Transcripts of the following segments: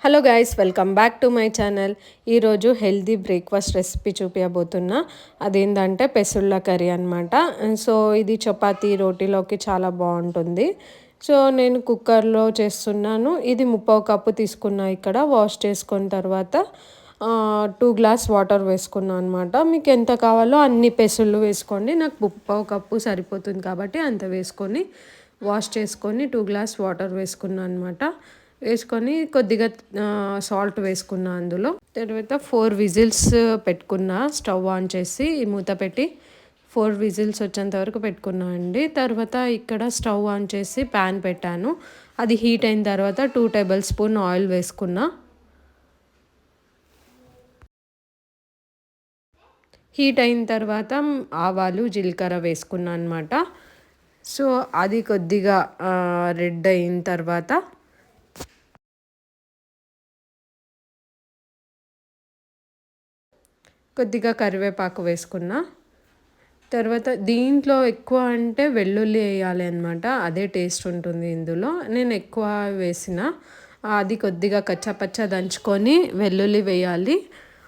Hello guys, welcome back to my channel. ఈరోజు healthy breakfast recipe చూపించబోతున్నా. అదేంటంటే పెసుళ్ళ curry అనమాట. So ఇది చపాతీ రోటీలోకి చాలా బాగుంటుంది. సో నేను కుక్కర్లో చేస్తున్నాను. ఇది 3/4 కప్పు తీసుకున్నా. ఇక్కడ వాష్ చేసుకున్న తర్వాత 2 గ్లాస్ వాటర్ వేసుకున్నాను అనమాట. మీకు ఎంత కావాలో అన్ని పెసుళ్ళు వేసుకోండి. నాకు 3/4 కప్పు సరిపోతుంది కాబట్టి అంత వేసుకొని వాష్ చేసుకొని 2 గ్లాస్ వాటర్ వేసుకున్నాను అనమాట. వేసుకొని కొద్దిగా సాల్ట్ వేసుకున్నా. అందులో తర్వాత 4 విజిల్స్ పెట్టుకున్నా. స్టవ్ ఆన్ చేసి మూత పెట్టి 4 విజిల్స్ వచ్చేంత వరకు పెట్టుకున్నా అండి. తర్వాత ఇక్కడ స్టవ్ ఆన్ చేసి ప్యాన్ పెట్టాను. అది హీట్ అయిన తర్వాత 2 టేబుల్ స్పూన్ ఆయిల్ వేసుకున్నా. హీట్ అయిన తర్వాత ఆవాలు జీలకర్ర వేసుకున్నా అనమాట. సో అది కొద్దిగా రెడ్ అయిన తర్వాత కొద్దిగా కరివేపాకు వేసుకున్నా. తర్వాత దీంట్లో ఎక్కువ అంటే వెల్లుల్లి వేయాలి అనమాట. అదే టేస్ట్ ఉంటుంది ఇందులో. నేను ఎక్కువ వేసిన అది కొద్దిగా కచ్చాపచ్చ దంచుకొని వెల్లుల్లి వేయాలి.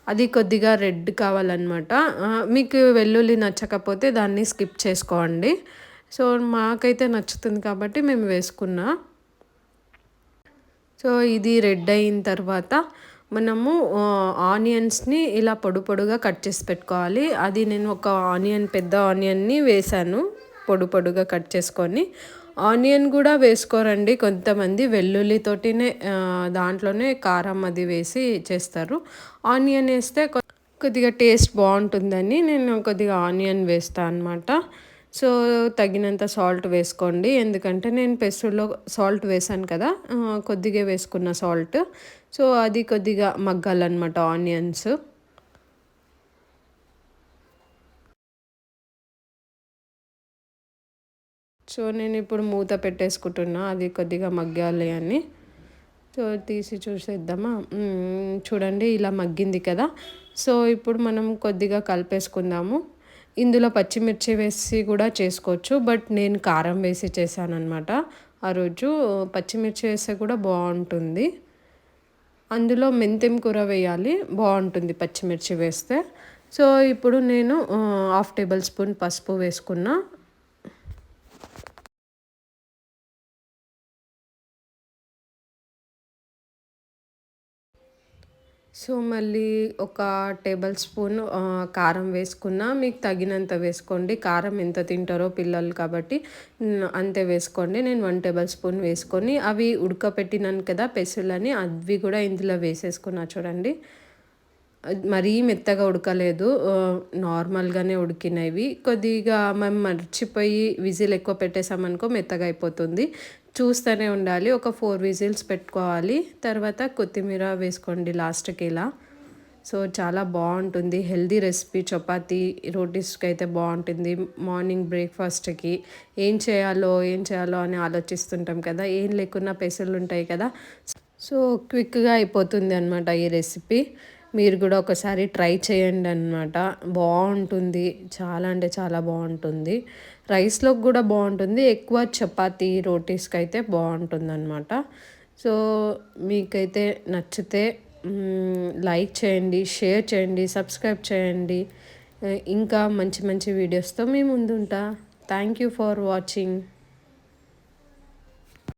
అది కొద్దిగా రెడ్ కావాలన్నమాట. మీకు వెల్లుల్లి నచ్చకపోతే దాన్ని స్కిప్ చేసుకోండి. సో మాకైతే నచ్చుతుంది కాబట్టి మేము వేసుకున్నా. సో ఇది రెడ్ అయిన తర్వాత మనము ఆనియన్స్ని ఇలా పొడుగా కట్ చేసి పెట్టుకోవాలి. అది నేను ఒక పెద్ద ఆనియన్ని వేసాను పొడుగా కట్ చేసుకొని. ఆనియన్ కూడా వేసుకోరండి కొంతమంది, వెల్లుల్లితోటినే దాంట్లోనే కారం అది వేసి చేస్తారు. ఆనియన్ వేస్తే కొద్దిగా టేస్ట్ బాగుంటుందని నేను కొద్దిగా ఆనియన్ వేస్తాను అనమాట. సో తగినంత సాల్ట్ వేసుకోండి, ఎందుకంటే నేను పెసరులో సాల్ట్ వేసాను కదా, కొద్దిగా వేసుకున్న సాల్ట్. సో అది కొద్దిగా మగ్గాలన్నమాట ఆనియన్స్. సో నేను ఇప్పుడు మూత పెట్టేసుకుంటున్నా, అది కొద్దిగా మగ్గాలి అని. సో తీసి చూసేద్దామా. చూడండి ఇలా మగ్గింది కదా. సో ఇప్పుడు మనం కొద్దిగా కలిపేసుకుందాము. ఇందులో పచ్చిమిర్చి వేసి కూడా చేసుకోవచ్చు, బట్ నేను కారం వేసి చేశానన్నమాట ఆ రోజు. పచ్చిమిర్చి వేస్తే కూడా బాగుంటుంది. అందులో మెంతెం కూర వేయాలి, బాగుంటుంది పచ్చిమిర్చి వేస్తే. సో ఇప్పుడు నేను 1/2 టేబుల్ స్పూన్ పసుపు వేసుకున్నా. సో మళ్ళీ ఒక టేబుల్ స్పూన్ కారం వేసుకున్నా. మీకు తగినంత వేసుకోండి, కారం ఎంత తింటారో పిల్లలు కాబట్టి అంతే వేసుకోండి. నేను 1 టేబుల్ స్పూన్ వేసుకొని అవి ఉడకపెట్టినాను కదా పెసులని, అవి కూడా ఇందులో వేసేసుకున్నా. చూడండి మరీ మెత్తగా ఉడకలేదు, నార్మల్గానే ఉడికినవి. కొద్దిగా మేము మర్చిపోయి విజిల్ ఎక్కువ పెట్టేసామనుకో మెత్తగా అయిపోతుంది. చూస్తూనే ఉండాలి. ఒక 4 విజిల్స్ పెట్టుకోవాలి. తర్వాత కొత్తిమీర వేసుకోండి లాస్ట్కి ఇలా. సో చాలా బాగుంటుంది, హెల్దీ రెసిపీ. చపాతీ రోటీస్కి అయితే బాగుంటుంది. మార్నింగ్ బ్రేక్ఫాస్ట్కి ఏం చేయాలో అని ఆలోచిస్తుంటాం కదా, ఏం లేకున్నా పెసలు ఉంటాయి కదా. సో క్విక్గా అయిపోతుంది అనమాట ఈ రెసిపీ. మీరు కూడా ఒకసారి ట్రై చేయండి అనమాట. బాగుంటుంది, చాలా అంటే చాలా బాగుంటుంది. రైస్లోకి కూడా బాగుంటుంది, ఎక్కువ చపాతీ రోటీస్కి అయితే బాగుంటుంది అనమాట. సో మీకైతే నచ్చితే లైక్ చేయండి, షేర్ చేయండి, సబ్స్క్రైబ్ చేయండి. ఇంకా మంచి మంచి వీడియోస్తో మీ ముందుంటా. Thank you for watching.